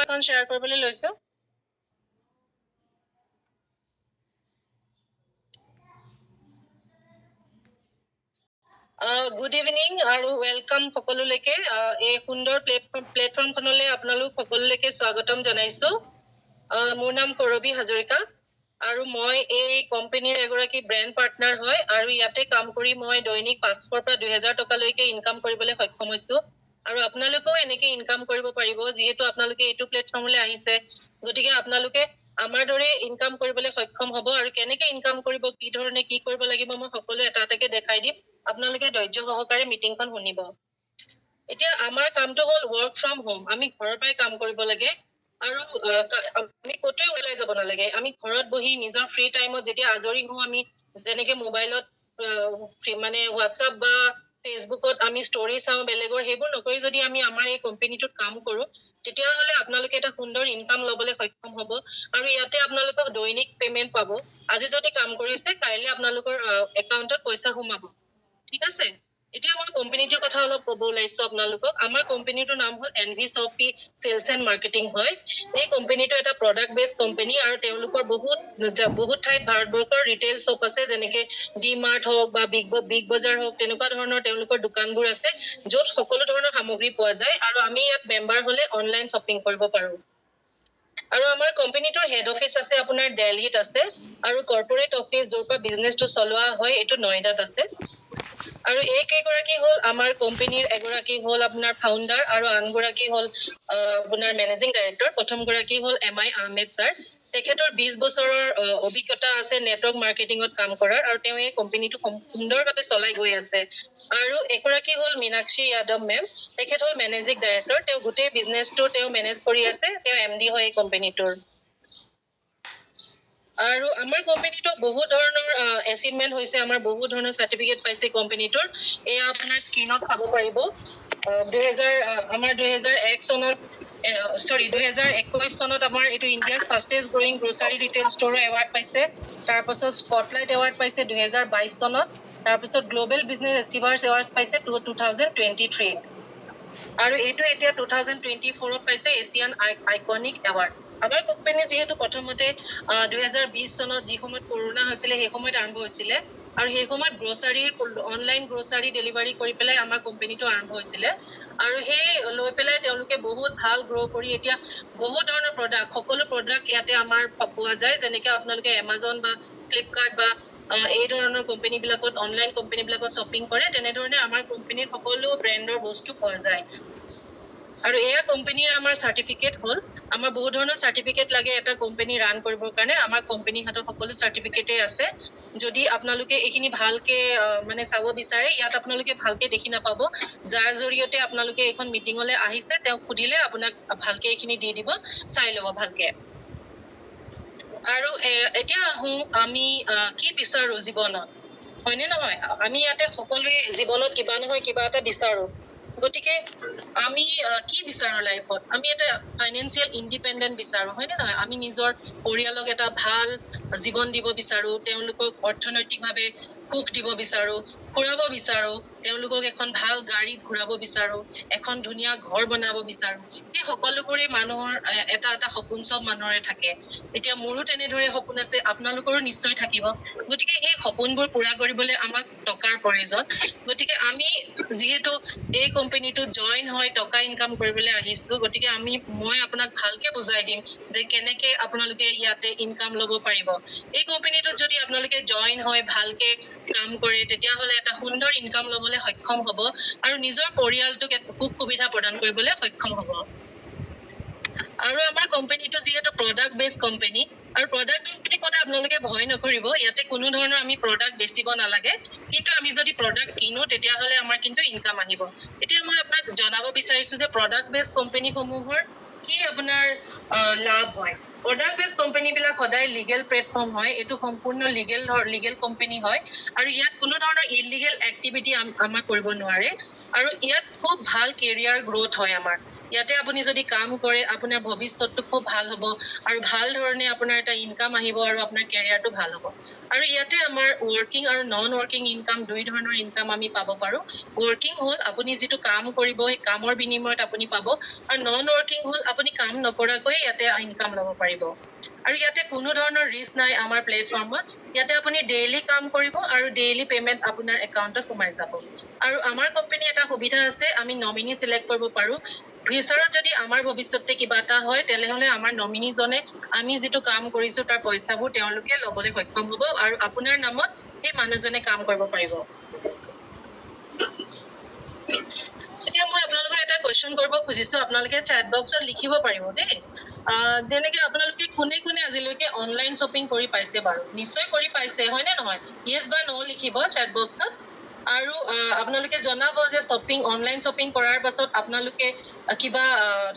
এখন শ্বেয়াৰ কৰিবলৈ লৈছো গুড ইভিনিং আৰু ওয়েলকাম সকলোলৈকে এই সুন্দৰ প্লেটফৰ্মখনলৈ আপোনালোক সকলোলৈকে স্বাগতম জনাইছো মোৰ নাম কৰবী হাজৰিকা আৰু মই এই কোম্পানীৰ এগৰাকী ব্ৰেণ্ড পাৰ্টনাৰ হয় আৰু ইয়াতে কাম কৰি মই দৈনিক 500 পৰা 2000 টকালৈকে ইনকাম কৰিবলৈ সক্ষম হৈছো আৰু আপোনালোকেও এনেকৈ ইনকাম কৰিব পাৰিব যিহেতু আপোনালোকে এইটো প্লেটফৰ্মলৈ আহিছে গতিকে আপোনালোকে আমাৰ দৰে ইনকাম কৰিবলৈ সক্ষম হ'ব আৰু কেনেকৈ ইনকাম কৰিব কি ধৰণে কি কৰিব লাগিব মই সকলো এটা এটাকে দেখাই দিম আপোনালোকে ধৈৰ্য সহকাৰে মিটিংখন শুনিব এতিয়া আমাৰ কামটো হ'ল ওয়াৰ্ক ফ্ৰম হোম আমি ঘৰৰ পৰাই কাম কৰিব লাগে আৰু আমি কোটোৱে ওলাই যাব নালাগে আমি ঘৰত বহি নিজৰ ফ্ৰী টাইমত যেতিয়া আজৰি হওঁ আমি যেনেকৈ মোবাইলত মানে হোৱাটসঅ্যাপ বা ফেসবুকত আমি স্টোৰি চাওঁ বেলেগৰ সেইবোৰ নকৰি যদি আমি আমাৰ এই কোম্পানীটোত কাম কৰো তেতিয়াহলে আপোনালোকে এটা সুন্দৰ ইনকাম লবলৈ সক্ষম হ'ব আৰু ইয়াতে আপোনালোকক দৈনিক পেমেন্ট পাব আজি যদি কাম কৰিছে কাইলে আপোনালোকৰ একাউণ্টত পইচা সোমাব ঠিক আছে এতিয়া মই কোম্পানীটোৰ কথা অলপ ক'ব ওলাইছো আপোনালোকক আমাৰ কোম্পানীটোৰ নাম হ'ল এনভি শপি সেলছ এণ্ড মাৰ্কেটিং হয় এই কোম্পানীটো এটা প্ৰডাক্ট বেস কোম্পানী আৰু তেওঁলোকৰ বহুত ঠাইত ভাৰতবৰ্ষৰ ৰিটেইল শ্বপ আছে যেনেকৈ ডি মাৰ্ট হওক বা বিগ বজাৰ হওক তেনেকুৱা ধৰণৰ তেওঁলোকৰ দোকানবোৰ আছে য'ত সকলো ধৰণৰ সামগ্ৰী পোৱা যায় আৰু আমি ইয়াত মেম্বাৰ হলে অনলাইন শ্বপিং কৰিব পাৰো আৰু আমাৰ কোম্পানীটোৰ হেড অফিস আছে আপোনাৰ দিল্লীত আছে আৰু কৰ্পোৰেট অফিস য'ৰ পৰা বিজনেছটো চলোৱা হয় এইটো নয়ডাত আছে আৰু এই কেইগৰাকী হ'ল আমাৰ কোম্পানীৰ এগৰাকী হ'ল আপোনাৰ ফাউণ্ডাৰ আৰু আনগৰাকী হ'ল আপোনাৰ মেনেজিং ডাইৰেক্টৰ প্ৰথম গৰাকী হ'ল এমআই আহমেদ ছাৰ তেখেতৰ 20 বছৰৰ অভিজ্ঞতা আছে নেটৱৰ্ক মাৰ্কেটিংত কাম কৰাৰ আৰু তেওঁ এই কোম্পানীটো সুন্দৰভাৱে চলাই গৈ আছে আৰু এগৰাকী হ'ল মীনাক্ষী যাদৱ মেম তেখেত হ'ল মেনেজিং ডাইৰেক্টৰ তেওঁ গোটেই বিজনেছটো তেওঁ মেনেজ কৰি আছে তেওঁ এমডি হয় এই কোম্পানীটোৰ আৰু আমাৰ কোম্পানীটো বহুত ধৰণৰ এচিভমেন্ট হৈছে আমাৰ বহুত ধৰণৰ সাৰ্টিফিকেট পাইছে কোম্পানীটোৰ এয়া আপোনাৰ স্ক্ৰিনত চাব পাৰিব 2001 চনত 2021 চনত আমাৰ এইটো ইণ্ডিয়াছ ফাষ্টেষ্ট গ্ৰোইং গ্ৰোচাৰী ৰিটেইল ষ্ট'ৰৰ এৱাৰ্ড পাইছে তাৰপাছত স্পটলাইট এৱাৰ্ড পাইছে 2022 চনত তাৰপাছত গ্লোবেল বিজনেছ এচিভাৰ্ছ এৱাৰ্ডছ পাইছে 2023 আৰু এইটো এতিয়া 2024ত পাইছে এছিয়ান আইকনিক এৱাৰ্ড আমাৰ কোম্পানী যেহেতু প্ৰথমতে 2020 চনত যি সময়ত কৰোনা হৈছিল সেই সময়ত আৰম্ভ হৈছিল আৰু সেই সময়ত গ্ৰোচাৰী অনলাইন গ্ৰোচাৰী ডেলিভাৰী কৰি পেলাই আমাৰ কোম্পানীটো আৰম্ভ হৈছিল আৰু সেই লৈ পেলাই তেওঁলোকে বহুত ভাল গ্ৰো কৰি এতিয়া বহুত ধৰণৰ প্ৰডাক্ট সকলো প্ৰডাক্ট ইয়াতে আমাৰ পোৱা যায় যেনেকৈ আপোনালোকে এমাজন বা ফ্লিপকাৰ্ট বা এই ধৰণৰ কোম্পানী বিলাকত অনলাইন কোম্পানী বিলাকত শ্বপিং কৰে তেনেধৰণে আমাৰ কোম্পানীৰ সকলো ব্ৰেণ্ডৰ বস্তু পোৱা যায় আৰু এয়া কোম্পানীৰ আমাৰ সাৰ্টিফিকেট হ'ল আমাৰ বহুত ধৰণৰ সাৰ্টিফিকেট লাগে এটা কোম্পানী ৰান কৰিবৰ কাৰণে আমাৰ কোম্পানীৰ হাতত সকলো সাৰ্টিফিকেটে আছে যদি আপোনালোকে এইখিনি ভালকে মানে চাব বিচাৰে ইয়াত আপোনালোকে ভালকে দেখি নাপাব যাৰ জৰিয়তে আপোনালোকে এখন মিটিংলৈ আহিছে তেওঁ খুদিলে আপোনাক ভালকে এইখিনি দি দিব চাই ল'ব ভালকে আৰু এতিয়া আহোঁ আমি কি বিচাৰো জীৱনত হয়নে নহয় আমি ইয়াতে সকলোৱে জীৱনত কিবা নহয় কিবা এটা বিচাৰো গতিকে আমি কি বিচাৰো লাইফত আমি এটা ফাইনেন্সিয়েল ইণ্ডিপেণ্ডেন্ট বিচাৰো হয়নে নহয় আমি নিজৰ পৰিয়ালক এটা ভাল জীৱন দিব বিচাৰো তেওঁলোকক অৰ্থনৈতিকভাৱে সুখ দিব বিচাৰো ফুৰাব বিচাৰো তেওঁলোকক এখন ভাল গাড়ী ঘূৰাব বিচাৰো এখন ধুনীয়া ঘৰ বনাব বিচাৰো এই সকলোবোৰে মানুহৰ এটা এটা সপোন সব মানুহৰে থাকে এতিয়া মোৰো তেনেদৰে সপোন আছে আপোনালোকৰো নিশ্চয় থাকিব গতিকে এই সপোনবোৰ পুৰা কৰিবলৈ আমাক টকাৰ প্ৰয়োজন গতিকে আমি যেহেতু এই কোম্পানীটো জয়েন হয় টকা ইনকাম কৰিবলৈ আহিছো গতিকে মই আপোনাক ভালকে বুজাই দিম যে কেনেকে আপোনালোকে ইয়াতে ইনকাম ল'ব পাৰিব এই কোম্পানীটোত যদি আপোনালোকে জয়েন হয় ভালকে কাম কৰে তেতিয়াহ'লে এটা সুন্দৰ ইনকাম ল'বলৈ সক্ষম হ'ব আৰু নিজৰ পৰিয়ালটোক সুখ সুবিধা প্ৰদান কৰিবলৈ সক্ষম হ'ব আৰু আমাৰ কোম্পানীটো যেহেতু প্ৰডাক্ট বেস কোম্পানী আৰু প্ৰডাক্ট বেস বুলি ক'লে আপোনালোকে ভয় নকৰিব ইয়াতে কোনো ধৰণৰ আমি প্ৰডাক্ট বেচিব নালাগে কিন্তু আমি যদি প্ৰডাক্ট কিনো তেতিয়াহ'লে আমাৰ কিন্তু ইনকাম আহিব এতিয়া মই আপোনাক জনাব বিচাৰিছো যে প্ৰডাক্ট বেস কোম্পানীসমূহৰ কি আপোনাৰ লাভ হয় প্ৰডাক্ট বেস কোম্পানীবিলাক সদায় লিগেল প্লেটফৰ্ম হয় এইটো সম্পূৰ্ণ লিগেল কোম্পানী হয় আৰু ইয়াত কোনো ধৰণৰ ইলিগেল এক্টিভিটি আমাৰ কৰিব নোৱাৰে আৰু ইয়াত খুব ভাল কেৰিয়াৰ গ্ৰোথ হয় আমাৰ ইয়াতে আপুনি যদি কাম কৰে আপোনাৰ ভৱিষ্যতটো খুব ভাল হ'ব আৰু ভাল ধৰণে আপোনাৰ এটা ইনকাম আহিব আৰু আপোনাৰ কেৰিয়াৰটো ভাল হ'ব আৰু ইয়াতে আমাৰ ৱৰ্কিং আৰু নন ৱৰ্কিং ইনকাম দুই ধৰণৰ ইনকাম আমি পাব পাৰো ৱৰ্কিং হ'ল আপুনি যিটো কাম কৰিব সেই কামৰ বিনিময়ত আপুনি পাব আৰু নন ৱৰ্কিং হ'ল আপুনি কাম নকৰাকৈ ইয়াতে ইনকাম ল'ব পাৰিব আৰু ইয়াতে কোনো ধৰণৰ ৰিস্ক নাই আমাৰ প্লেটফৰ্মত ইয়াতে আপুনি ডেইলি কাম কৰিব আৰু ডেইলি পেমেন্ট আপোনাৰ একাউণ্টত সোমাই যাব আৰু আমাৰ কোম্পানী এটা সুবিধা আছে আমি নমিনি সিলেক্ট কৰিব পাৰো ফিউচাৰত যদি আমাৰ ভৱিষ্যতে কিবা এটা হয় তেনেহলে আমাৰ নমিনিজনে আমি যিটো কাম কৰিছো তাৰ পইচাবোৰ তেওঁলোকে ল'বলৈ সক্ষম হ'ব আৰু আপোনাৰ নামত সেই মানুহজনে কাম কৰিব পাৰিব এতিয়া মই আপোনালোকক এটা কোৱেশ্চন কৰিব খুজিছো আপোনালোকে চ্যাট বক্সত লিখিব পাৰিব দেই যেনেকে আপোনালোকে কোনে কোনে আজিলৈকে অনলাইন শ্বপিং কৰি পাইছে বাৰু নিশ্চয় কৰি পাইছে হয় নে নহয় ইয়েস বা নো লিখিব চ্যাট বক্সত আৰু আপোনালোকে জনাব যে শ্বপিং অনলাইন শ্বপিং কৰাৰ পাছত আপোনালোকে কিবা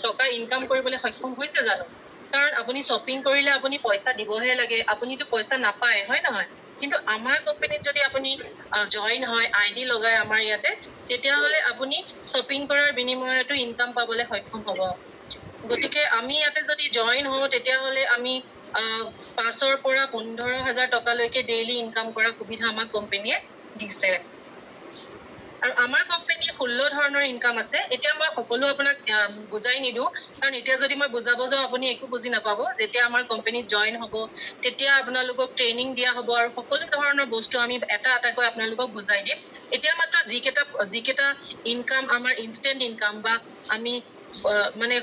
টকা ইনকাম কৰিবলৈ সক্ষম হৈছে জানো কাৰণ আপুনি শ্বপিং কৰিলে আপুনি পইচা দিবহে লাগে আপুনিতো পইচা নাপায় হয় নহয় কিন্তু আমাৰ কোম্পানীত যদি আপুনি জয়েন হয় আইডি লগাই আমাৰ ইয়াতে তেতিয়াহ'লে আপুনি শ্বপিং কৰাৰ বিনিময়তো ইনকাম পাবলৈ সক্ষম হ'ব গতিকে আমি ইয়াতে যদি জয়েন হওঁ তেতিয়াহ'লে আমি 5,000 পৰা 15,000 টকালৈকে ডেইলি ইনকাম কৰাৰ সুবিধা আমাক কোম্পানীয়ে দিছে আৰু আমাৰ কোম্পানীৰ 16 ধৰণৰ ইনকাম আছে এতিয়া মই সকলো আপোনাক বুজাই নিদো কাৰণ এতিয়া যদি মই বুজাব যাওঁ আপুনি একো বুজি নাপাব যেতিয়া আমাৰ কোম্পানীত জয়েন হ'ব তেতিয়া আপোনালোকক ট্ৰেইনিং দিয়া হ'ব আৰু সকলো ধৰণৰ বস্তু আমি এটা এটাকৈ আপোনালোকক বুজাই দিম এতিয়া মাত্ৰ যিকেইটা ইনকাম আমাৰ ইনষ্টেন্ট ইনকাম বা আমি মানে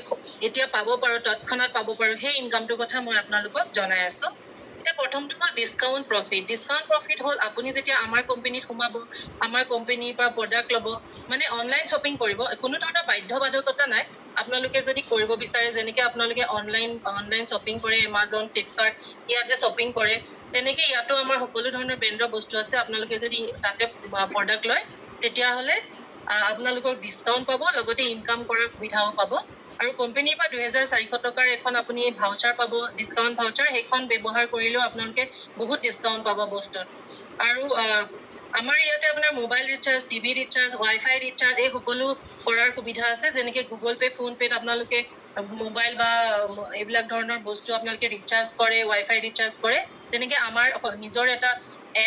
এতিয়া পাব পাৰো তৎক্ষণাত পাব পাৰো সেই ইনকামটোৰ কথা মই আপোনালোকক জনাই আছো এতিয়া প্ৰথমটো হ'ল ডিসকাউন্ট প্ৰফিট হ'ল আপুনি যেতিয়া আমাৰ কোম্পানীত সোমাব আমাৰ কোম্পানীৰ পৰা প্ৰডাক্ট ল'ব মানে অনলাইন শ্বপিং কৰিব কোনো ধৰণৰ বাধ্যবাধকতা নাই আপোনালোকে যদি কৰিব বিচাৰে যেনেকে আপোনালোকে অনলাইন শ্বপিং কৰে এমাজন ফ্লিপকাৰ্ট ইয়াত যে শ্বপিং কৰে তেনেকে ইয়াতো আমাৰ সকলো ধৰণৰ ব্ৰেণ্ডৰ বস্তু আছে আপোনালোকে যদি তাতে প্ৰডাক্ট লয় তেতিয়াহ'লে আপোনালোকক ডিসকাউন্ট পাব লগতে ইনকাম কৰাৰ সুবিধাও পাব আৰু কোম্পানীৰ পৰা 2,400 টকাৰ এখন আপুনি ভাউচাৰ পাব ডিসকাউন্ট ভাউচাৰ সেইখন ব্যৱহাৰ কৰিলেও আপোনালোকে বহুত ডিসকাউন্ট পাব বস্তুত আৰু আমাৰ ইয়াতে আপোনাৰ mobile recharge TV recharge wifi recharge এই সকলো কৰাৰ সুবিধা আছে যেনেকে গুগল পে ফোন পেত আপোনালোকে মোবাইল বা এইবিলাক ধৰণৰ বস্তু আপোনালোকে ৰিচাৰ্জ কৰে ৱাইফাই ৰিচাৰ্জ কৰে তেনেকে আমাৰ নিজৰ এটা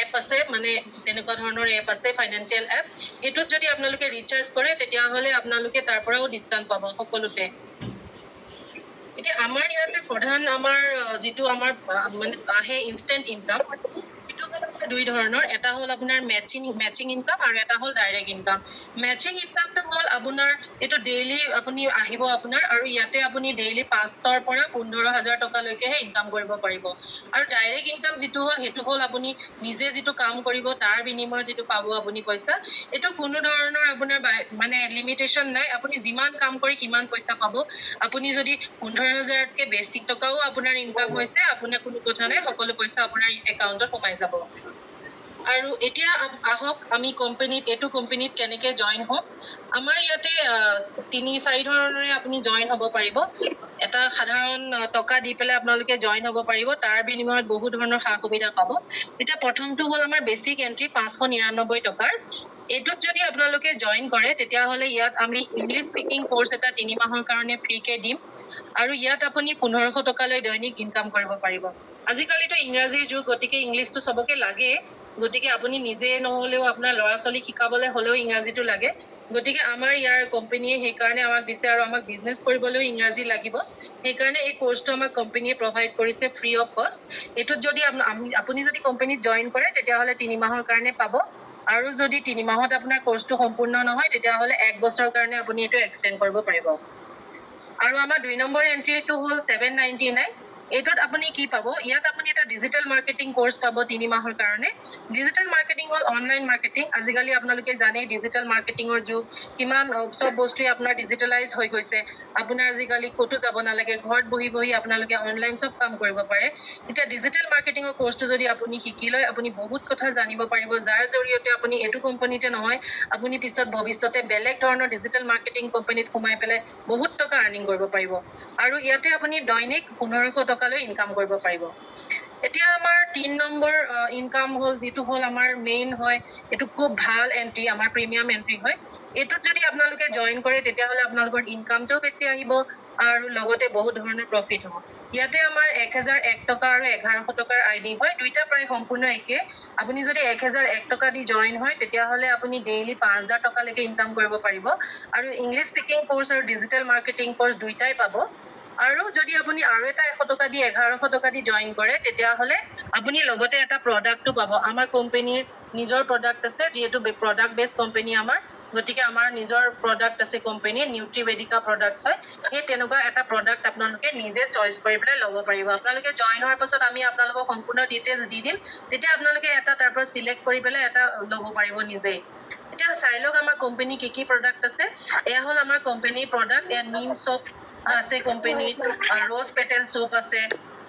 এপ আছে মানে তেনেকুৱা ধৰণৰ এপ আছে ফাইনেন্সিয়েল এপ এটোত যদি আপোনালোকে ৰিচাৰ্জ কৰে তেতিয়াহ'লে আপোনালোকে তাৰ পৰাও ডিসকাউন্ট পাব সকলোতে এতিয়া আমাৰ ইয়াতে প্ৰধান আমাৰ যিটো আমাৰ মানে আহে ইনষ্টেন্ট ইনকাম দুই ধৰণৰ এটা হ'ল আপোনাৰ মেচিং ইনকাম আৰু এটা হ'ল ডাইৰেক্ট ইনকাম মেচিং ইনকামটো হ'ল আপোনাৰ এটো ডেইলি আপুনি আহিব আপোনাৰ আৰু ইয়াতে আপুনি ডেইলি 500 পৰা 15,000 টকালৈকেহে ইনকাম কৰিব পাৰিব আৰু ডাইৰেক্ট ইনকাম যিটো হ'ল হেতু হ'ল আপুনি নিজে যিটো কাম কৰিব তাৰ বিনিময়ত যেটো পাব আপুনি পইচা এটো কোনো ধৰণৰ আপোনাৰ মানে লিমিটেশন নাই আপুনি যিমান কাম কৰি কিমান পইচা পাব আপুনি যদি 15,000 কে বেছি টকাও আপোনাৰ ইনকাম হৈছে আপোনাৰ কোনো কথা নাই সকলো পইচা আপোনাৰ একাউণ্টত সোমাই যাব আৰু এতিয়া আহক আমি এটো কোম্পানীত কেনেকে জয়েন হম আমাৰ ইয়াতে 3-4 ধৰণৰে আপুনি জয়েন হ'ব পাৰিব এটা সাধাৰণ টকা দি পেলাই আপোনালোকে জয়েন হ'ব পাৰিব তাৰ বিনিময়ত বহুত ধৰণৰ সা সুবিধা পাব এতিয়া প্ৰথমটো হ'ল আমাৰ বেসিক এন্ট্ৰি 599 টকাৰ এটোত যদি আপোনালোকে জয়েন কৰে তেতিয়াহ'লে ইয়াত আমি ইংলিশ স্পিকিং কোৰ্স এটা 3 মাহৰ কাৰণে ফ্ৰী কে দিম আৰু ইয়াত আপুনি 1500 টকালৈ দৈনিক ইনকাম কৰিব পাৰিব আজিকালিতো ইংৰাজীৰ যুগ গতিকে ইংলিশটো সবকে লাগে গতিকে আপুনি নিজে নহলেও আপোনাৰ ল'ৰা ছোৱালী শিকাবলৈ হলেও ইংৰাজীটো লাগে গতিকে আমাৰ ইয়াৰ কোম্পানীয়ে সেই কাৰণে আমাক দিছে আৰু আমাক বিজনেস কৰিবলৈ ইংৰাজী লাগিব সেই কাৰণে এই কোৰ্সটো আমাক কোম্পানীয়ে প্ৰভাইড কৰিছে ফ্ৰী অফ কষ্ট এটোত যদি আপুনি যদি কোম্পানীত জয়েন কৰে তেতিয়াহ'লে 3 মাহৰ কাৰণে পাব আৰু যদি 3 মাহত আপোনাৰ কোৰ্সটো সম্পূৰ্ণ নহয় তেতিয়াহ'লে 1 বছৰৰ কাৰণে আপুনি এটো এক্সটেন্ড কৰিব পাৰিব আৰু আমাৰ 2 নম্বৰ এন্ট্ৰিটো হ'ল 799 এটোত আপুনি কি পাব ইয়াত আপুনি এটা ডিজিটাল মাৰ্কেটিং কোৰ্স পাব 3 মাহৰ কাৰণে ডিজিটাল মাৰ্কেটিং হ'ল অনলাইন মাৰ্কেটিং আজিকালি আপোনালোকে জানে ডিজিটাল মাৰ্কেটিংৰ যুগ কিমান সব বস্তু আপোনাৰ ডিজিটালাইজ হৈ গৈছে আপোনাৰ আজিকালি কতো যাব নালাগে ঘৰত বহি বহি আপোনালোকে অনলাইন সব কাম কৰিব পাৰে এটা ডিজিটাল মাৰ্কেটিংৰ কোৰ্সটো যদি আপুনি শিকি লয় আপুনি বহুত কথা জানিব পাৰিব যাৰ জৰিয়তে আপুনি এটো কোম্পানীতে নহয় আপুনি পিছত ভৱিষ্যতে বেলেগ ধৰণৰ ডিজিটাল মাৰ্কেটিং কোম্পানীত সোমাই পেলাই বহুত টকা আৰ্নিং কৰিব পাৰিব আৰু ইয়াতে আপুনি দৈনিক 1500 টকালৈ ইনকাম কৰিব পাৰিব এতিয়া আমাৰ 3 নম্বৰ ইনকাম হল যেটো হল আমাৰ মেইন হয় এটো খুব ভাল এন্ট্ৰি আমাৰ প্ৰিমিয়াম এন্ট্ৰি হয় এটো যদি আপোনালোকে জয়েন কৰে তেতিয়া হলে আপোনালোকৰ ইনকামটো বেছি আহিব আৰু লগতে বহুত ধৰণৰ প্ৰফিট হ'ব ইয়াতে আমাৰ 1001 টকা আৰু 1100 টকাৰ আইডি হয় দুইটা প্ৰায় সম্পূৰ্ণ একে আপুনি যদি 1001 টকা দি জয়েন হয় তেতিয়া হলে আপুনি ডেইলি 5000 টকা লৈকে ইনকাম কৰিব পাৰিব আৰু ইংলিশ স্পিকিং কোৰ্স আৰু ডিজিটেল মাৰ্কেটিং কোৰ্স দুইটাই পাব আৰু যদি আপুনি আৰু এটা 100 টকা দি 1100 টকা দি জয়েন কৰে তেতিয়া হলে আপুনি লগতে এটা প্ৰডাক্টটো পাব আমাৰ কোম্পানীৰ নিজৰ প্ৰডাক্ট আছে যেহেতু প্ৰডাক্ট বেস কোম্পানী আমাৰ গতিকে আমাৰ নিজৰ প্ৰডাক্ট আছে কোম্পানী নিউট্ৰিবেদিকা প্ৰডাক্টছ হয় সেই তেনেকুৱা এটা প্ৰডাক্ট আপোনালোকে নিজে চইচ কৰি পেলাই ল'ব পাৰিব আপোনালোকে জয়েন হোৱাৰ পাছত আমি আপোনালোকক সম্পূৰ্ণ ডিটেইলছ দি দিম তেতিয়া আপোনালোকে এটা তাৰ পৰা সিলেক্ট কৰি পেলাই এটা ল'ব পাৰিব নিজে এতিয়া চাই লওক আমাৰ কোম্পানী কি প্ৰডাক্ট আছে এয়া হল আমাৰ কোম্পানীৰ প্ৰডাক্ট এ নিম সোপ আছে কোম্পানীৰ ৰ'জ পেটেল সোপ আছে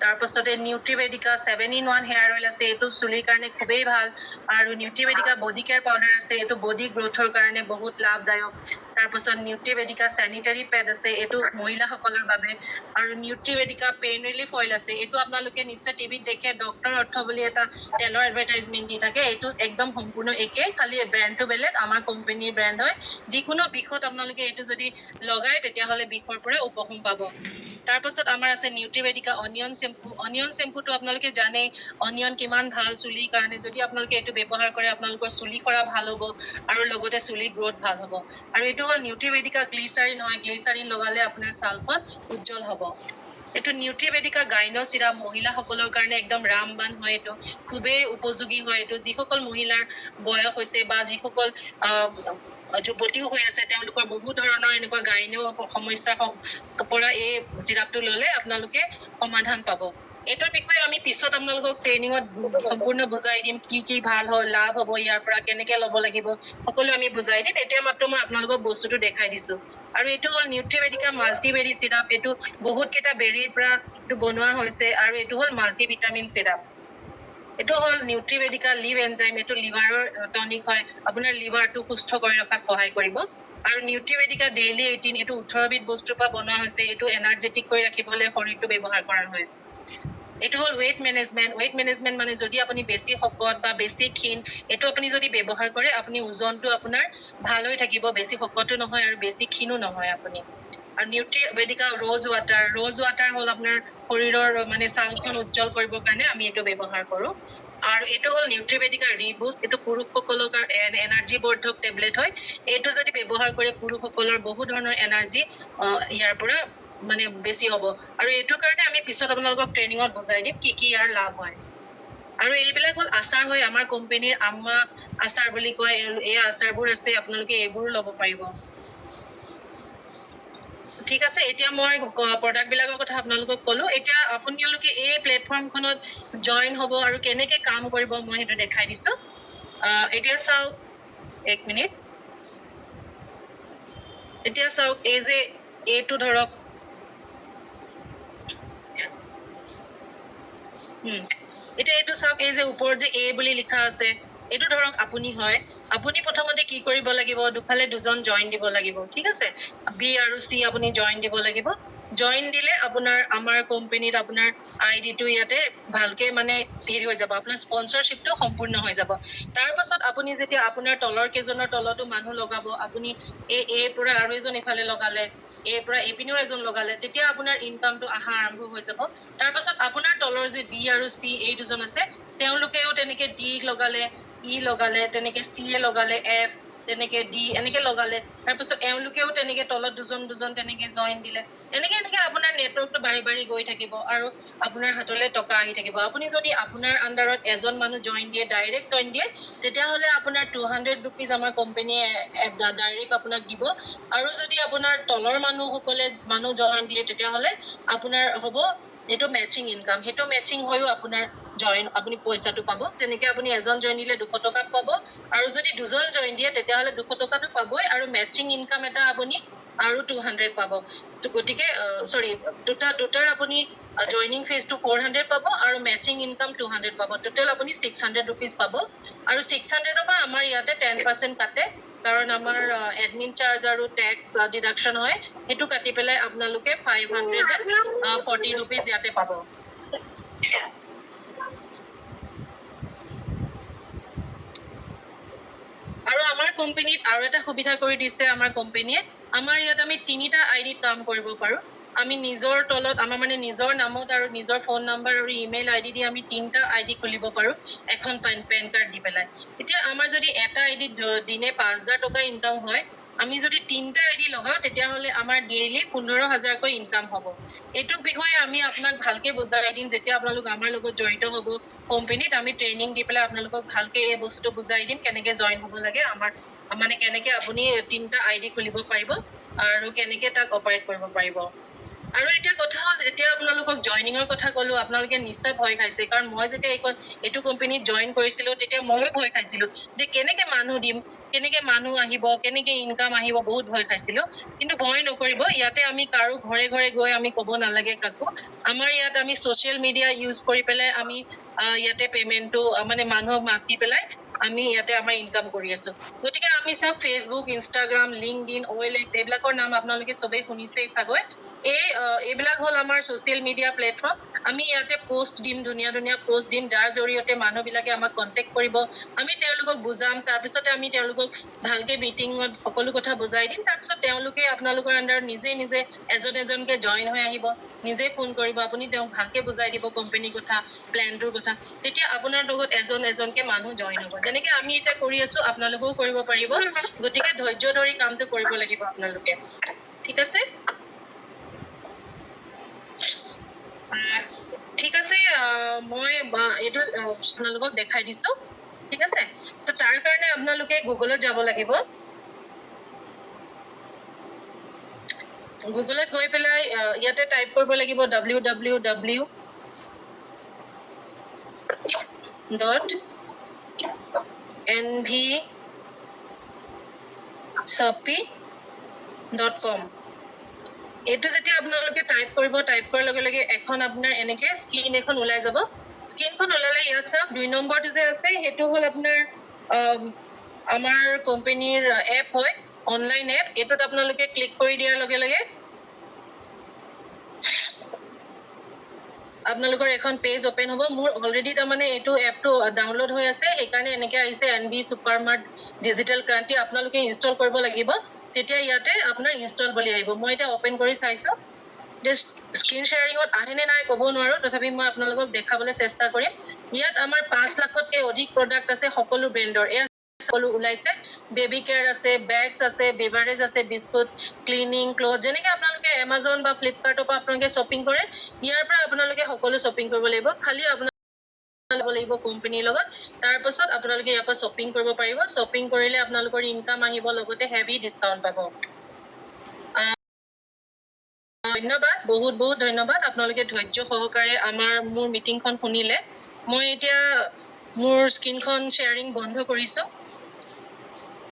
তাৰপাছতে নিউট্ৰিবেদিকা 7-in-1 হেয়াৰ অইল আছে এটো চুলিৰ কাৰণে খুবেই ভাল আৰু নিউট্ৰিবেদিকা বডি কেয়াৰ পাউডাৰ আছে এটো বডি গ্ৰোথৰ কাৰণে বহুত লাভদায়ক তাৰপাছত নিউট্ৰিবেদিকা স্যানিটাৰী পেড আছে এটো মহিলাসকলৰ বাবে আৰু নিউট্ৰিবেদিকা পেইন ৰিলিফ অইল আছে এটো আপোনালোকে নিশ্চয় টিভিত দেখে ডক্টৰ অৰ্থ বুলি এটা তেলৰ এডভাৰটাইজমেন্ট দি থাকে এটো একদম সম্পূৰ্ণ একে খালি ব্ৰ্যান্ডটো বেলেগ আমাৰ কোম্পানীৰ ব্ৰ্যান্ড হয় যিকোনো বিষত আপোনালোকে এটো যদি লগায় তেতিয়া হলে বিষৰ পৰা উপশম পাব তাৰপাছত আমাৰ আছে নিউট্ৰিবেদিকা অনিয়ন শ্যাম্পুটো আপোনালোকে জানে অনিয়ন কিমান ভাল চুলিৰ কাৰণে যদি আপোনালোকে এটো ব্যৱহাৰ কৰে আপোনালোকৰ চুলি কৰা ভাল হ'ব আৰু লগতে চুলি গ্ৰোথ ভাল হ'ব আৰু এটো হল নিউট্ৰিবেদিকা গ্লিচাৰিন হয় গ্লিচাৰিন লগালে আপোনাৰ ছালখন উজ্জ্বল হ'ব এটো নিউট্ৰিবেদিকা গাইনো সিৰাপ মহিলাসকলৰ কাৰণে একদম ৰামবান হয় এটো খুবেই উপযোগী হয় এটো যিসকল মহিলাৰ বয়স হৈছে বা যিসকল যুৱতীও হৈ আছে তেওঁলোকৰ বহুত ধৰণৰ এনেকুৱা গাইনো সমস্যা পৰা এই সিৰাপটো ললে আপোনালোকে সমাধান পাব এটোৰ বিষয়ে আমি পিছত আপোনালোকক ট্ৰেইনিঙত সম্পূৰ্ণ বুজাই দিম কি ভাল হয় লাভ হ'ব ইয়াৰ পৰা কেনেকৈ ল'ব লাগিব সকলো আমি বুজাই দিম এতিয়া মাত্ৰ মই আপোনালোকক বস্তুটো দেখাই দিছো আৰু এটো হল নিউট্ৰিবেদিকা মাল্টিবেৰী সিৰাপ এটো বহুত কেটা বেৰীৰ পৰা এটো বনোৱা হৈছে আৰু এটো হল মাল্টিভিটামিন সিৰাপ এটো হল নিউট্ৰিবেদিকা লিভ এনজাইম এটো লিভাৰৰ টনিক হয় আপোনাৰ লিভাৰটো সুস্থ কৰি ৰখাত সহায় কৰিব আৰু নিউট্ৰিবেদিকা ডেইলি 18 এটো 18 বিধ বস্তুৰ পৰা বনোৱা হৈছে এটো এনাৰ্জেটিক কৰি ৰাখিবলৈ শৰীৰটো ব্যৱহাৰ কৰা হয় এটো হল ওয়েট মেনেজমেন্ট মানে যদি আপুনি বেছি শকত বা বেছি ক্ষীণ এটো আপুনি যদি ব্যৱহাৰ কৰে আপুনি ওজনটো আপোনাৰ ভাল হৈ থাকিব বেছি শকতো নহয় আৰু বেছি ক্ষীণো নহয় আপুনি আৰু নিউট্ৰিবেদিকা ৰ'জ ৱাটাৰ হল আপোনাৰ শৰীৰৰ মানে ছালখন উজ্জ্বল কৰিবৰ কাৰণে আমি এটো ব্যৱহাৰ কৰো আৰু এটো হল নিউট্ৰিবেদিকা ৰিবুষ্ট এটো পুৰুষসকলৰ এনাৰ্জি বৰ্ধক টেবলেট হয় এটো যদি ব্যৱহাৰ কৰে পুৰুষসকলৰ বহু ধৰণৰ এনাৰ্জি ইয়াৰ পৰা মানে বেছি হ'ব আৰু এটোৰ কাৰণে আমি পিছত আপোনালোকক ট্ৰেইনিঙত বুজাই দিম কি ইয়াৰ লাভ হয় আৰু এইবিলাক হল আচাৰ হয় আমাৰ কোম্পানীৰ আম্মা আচাৰ বুলি কয় এই আচাৰবোৰ আছে আপোনালোকে এইবোৰ ল'ব পাৰিব ঠিক আছে এতিয়া মই প্ৰডাক্ট বিলাকৰ কথা আপোনালোকক ক'লো এতিয়া আপোনালোকে এই প্লেটফৰ্মখনত জয়েন হ'ব আৰু কেনেকে কাম কৰিব মই হেতু দেখাই দিছো এতিয়া চাওক এক মিনিট এতিয়া চাওক এই যে এটো ধৰক এতিয়া এটো চাওক এই যে ওপৰত যে এ বুলি লিখা আছে এটো ধৰক আপুনি হয় আপুনি প্ৰথমতে কি কৰিব লাগিব দুফালে দুজন জয়েন দিব লাগিব ঠিক আছে বি আৰু সি আপুনি জয়েন দিব লাগিব জয়েন দিলে আপোনাৰ আমাৰ কোম্পানীত আপোনাৰ আইডিটো ইয়াতে ভালকে মানে হেৰি হৈ যাব আপোনাৰ স্পন্সৰশ্বিপটো সম্পূৰ্ণ হৈ যাব তাৰ পাছত আপুনি যেতিয়া আপোনাৰ তলৰ কেজনৰ তলতো মানুহ লগাব আপুনি এ পৰা আৰু এজন ইফালে লগালে এ পৰা এপিনেও এজন লগালে তেতিয়া আপোনাৰ ইনকামটো আহা আৰম্ভ হৈ যাব তাৰ পাছত আপোনাৰ তলৰ যে বি আৰু সি এই দুজন আছে তেওঁলোকেও তেনেকে ডি লগালে ই লগালে তেনেকে সি লগালে এফ তেনেকে ডি এনেকে লগালে তাৰ পাছত এওঁলোকেও তেনেকে তলত দুজন তেনেকে জয়েন দিলে এনেকে আপোনাৰ নেটৱৰ্কটো বাঢ়ি গৈ থাকিব আৰু আপোনাৰ হাতলৈ টকা আহি থাকিব আপুনি যদি আপোনাৰ আন্ডাৰত এজন মানুহ জয়েন দিয়ে ডাইৰেক্ট জয়েন দিয়ে তেতিয়া হলে আপোনাৰ 200 रुपीस আমাৰ কোম্পানীয়ে ডাইৰেক্ট আপোনাক দিব আৰু যদি আপোনাৰ তলৰ মানুহসকলে মানুহ জয়েন দিয়ে তেতিয়া হলে আপোনাৰ হ'ব এটো ম্যাচিং ইনকাম হেতু ম্যাচিং হয়ও আপোনাৰ জয়েন আপুনি পইচাটো পাব যেনেকে আপুনি এজন জয়েন দিলে 200 টকা পাব আৰু যদি দুজন জয়েন দিয়ে তেতিয়া হলে 200 টকাটো পাবই আৰু ম্যাচিং ইনকাম এটা আপুনি আৰু 200 পাব তো গটিকে সৰি দুটাৰ আপুনি জয়নিং ফিজটো 400 পাব আৰু ম্যাচিং ইনকাম 200 পাব টোটাল আপুনি 600 रुपीस পাব আৰু 600 পৰা আমাৰ ইয়াতে 10% কাটে কাৰণ আমাৰ এডমিন চাৰ্জ আৰু ট্যাক্স ডিডাকশন হয় হেতু কাটি পেলাই আপোনালোকে 540 रुपीस ইয়াতে পাব আৰু আমাৰ কোম্পানীত আৰু এটা সুবিধা কৰি দিছে আমাৰ কোম্পানীয়ে, আমাৰ ইয়াত আমি 3টা আইডিত কাম কৰিব পাৰো। আমি নিজৰ তলত আমাৰ মানে নিজৰ নামত আৰু নিজৰ ফোন নাম্বাৰ আৰু ইমেইল আইডি দি আমি 3টা আইডি খুলিব পাৰো এখন পেন কাৰ্ড দি পেলাই। এতিয়া আমাৰ যদি এটা আইডিত দিনে 5,000 টকা ইনকাম হয়, আমি যদি 3টা আইডি লগাও তেতিয়াহ'লে আমাৰ ডেইলি 15,000কৈ ইনকাম হ'ব। এইটো বিষয়ে আমি আপোনাক ভালকে বুজাই দিম যেতিয়া আপোনালোক আমাৰ লগত জড়িত হ'ব কোম্পানীত। আমি ট্ৰেইনিং দি পেলাই আপোনালোকক ভালকে এই বস্তুটো বুজাই দিম কেনেকে জইন হ'ব লাগে, আমাৰ মানে কেনেকে আপুনি 3টা আইডি খুলিব পাৰিব আৰু কেনেকে তাক অপাৰেট কৰিব পাৰিব। আৰু এতিয়া কথা হ'ল, যেতিয়া আপোনালোকক জইনিঙৰ কথা ক'লো আপোনালোকে নিশ্চয় ভয় খাইছে, কাৰণ মই যেতিয়া এইটো কোম্পানীত জইন কৰিছিলো তেতিয়া ময়ো ভয় খাইছিলো যে কেনেকে মানুহ দিম, কেনেকে মানুহ আহিব, কেনেকে ইনকাম আহিব, বহুত ভয় খাইছিলো। কিন্তু ভয় নকৰিব, ইয়াতে আমি কাৰো ঘৰে ঘৰে গৈ আমি ক'ব নালাগে কাকো। আমাৰ ইয়াত আমি ছচিয়েল মিডিয়া ইউজ কৰি পেলাই আমি ইয়াতে পেমেন্টটো মানে মানুহক মাতি পেলাই আমি ইয়াতে আমাৰ ইনকাম কৰি আছো। গতিকে আমি চাওক ফেচবুক, ইনষ্টাগ্ৰাম, লিংকডইন, OLX এইবিলাকৰ নাম আপোনালোকে চবেই শুনিছেই চাগৈ। এইবিলাক হ'ল আমাৰ ছচিয়েল মিডিয়া প্লেটফৰ্ম। আমি ইয়াতে পোষ্ট দিম, ধুনীয়া ধুনীয়া পোষ্ট দিম, যাৰ জৰিয়তে মানুহবিলাকে আমাক কণ্টেক্ট কৰিব। আমি তেওঁলোকক বুজাম, তাৰপিছতে আমি তেওঁলোকক ভালকে মিটিঙত সকলো কথা বুজাই দিম। তাৰপিছত তেওঁলোকে আপোনালোকৰ আণ্ডাৰত নিজে নিজে এজনকে জইন হৈ আহিব, নিজে ফোন কৰিব, আপুনি তেওঁক ভালকে বুজাই দিব কোম্পানীৰ কথা, প্লেনটোৰ কথা। তেতিয়া আপোনাৰ লগত এজনকে মানুহ জইন হ'ব। যেনেকে আমি এতিয়া কৰি আছো আপোনালোকেও কৰিব পাৰিব। গতিকে ধৈৰ্য ধৰি কামটো কৰিব লাগিব আপোনালোকে। ঠিক আছে? ঠিক আছে, মই এইটো আপোনালোকক দেখাই দিছো। ঠিক আছে? তো তাৰ কাৰণে আপোনালোকে গুগলত যাব লাগিব। গুগলত গৈ পেলাই ইয়াতে টাইপ কৰিব লাগিব www.nvshopee.com। এইটো যেতিয়া আপোনালোকে টাইপ কৰিব, টাইপ কৰাৰ লগে লগে এখন আপোনাৰ এনেকে স্ক্ৰীন এখন ওলাই যাব। স্ক্ৰীনখন ওলালে ইয়াত চাওক 2 নম্বৰটো যে আছে সেইটো হ'ল আপোনাৰ আমাৰ কোম্পানীৰ এপ হয়, অনলাইন এপ। এইটোত আপোনালোকে ক্লিক কৰি দিয়াৰ লগে লগে আপোনালোকৰ এখন পেজ ওপেন হ'ব। মোৰ অলৰেডি তাৰমানে এইটো এপটো ডাউনলোড হৈ আছে, সেইকাৰণে এনেকে আহিছে NV Supermart ডিজিটেল ক্ৰান্তি। আপোনালোকে ইনষ্টল কৰিব লাগিব, তেতিয়া ইয়াতে আপোনাৰ ইনষ্টল বুলি আহিব। মই এতিয়া ওপেন কৰি চাইছো, স্ক্ৰীন শ্বেয়াৰিঙত আহে নে নাই ক'ব নোৱাৰো, তথাপি মই আপোনালোকক দেখাবলৈ চেষ্টা কৰিম। ইয়াত আমাৰ 5 লাখতকৈ অধিক প্ৰডাক্ট আছে সকলো ব্ৰেণ্ডৰ। সকলো ওলাইছে, বেবী কেয়াৰ আছে, বেগছ আছে, বেভাৰেজ আছে, বিস্কুট, ক্লিনিং, ক্লথ, যেনেকে আপোনালোকে এমাজন বা ফ্লিপকাৰ্টৰ পৰা আপোনালোকে শ্বপিং কৰে, ইয়াৰ পৰা আপোনালোকে সকলো শ্বপিং কৰিব লাগিব। খালি আপোনালোকে লাগিব কোম্পানীৰ লগত, তাৰ পাছত আপোনালোকে ইয়াৰ পৰা শ্বপিং কৰিব পাৰিব। শ্বপিং কৰিলে আপোনালোকৰ ইনকাম আহিব, লগতে হেভি ডিছকাউণ্ট পাব। ধন্যবাদ, বহুত বহুত ধন্যবাদ আপোনালোকে ধৈৰ্য সহকাৰে মোৰ মিটিংখন শুনিলে। মই এতিয়া মোৰ স্ক্ৰীনখন শ্বেয়াৰিং বন্ধ কৰিছো।